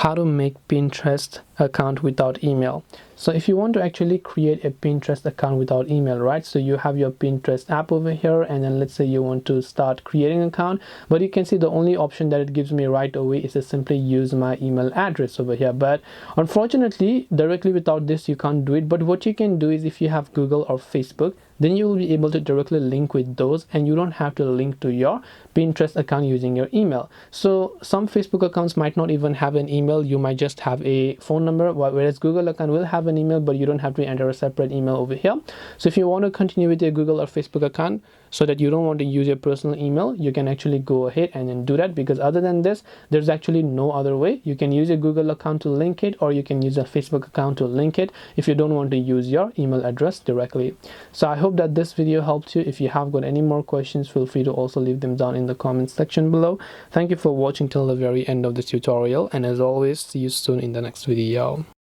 how to make Pinterest account without email. So if you want to actually create a Pinterest account without email, right? So you have your Pinterest app over here, and then let's say you want to start creating an account, but you can see the only option that it gives me right away is to simply use my email address over here. But unfortunately, directly without this you can't do it. But what you can do is, if you have Google or Facebook, then you will be able to directly link with those, and you don't have to link to your Pinterest account using your email. So some Facebook accounts might not even have an email, you might just have a phone number, whereas Google account will have an email, but you don't have to enter a separate email over here. So if you want to continue with your Google or Facebook account, so that you don't want to use your personal email, you can actually go ahead and then do that, because other than this there's actually no other way. You can use a Google account to link it, or you can use a Facebook account to link it if you don't want to use your email address directly. So I hope that this video helped you. If you have got any more questions, feel free to also leave them down in the comment section below. Thank you for watching till the very end of this tutorial, and as always, see you soon in the next video.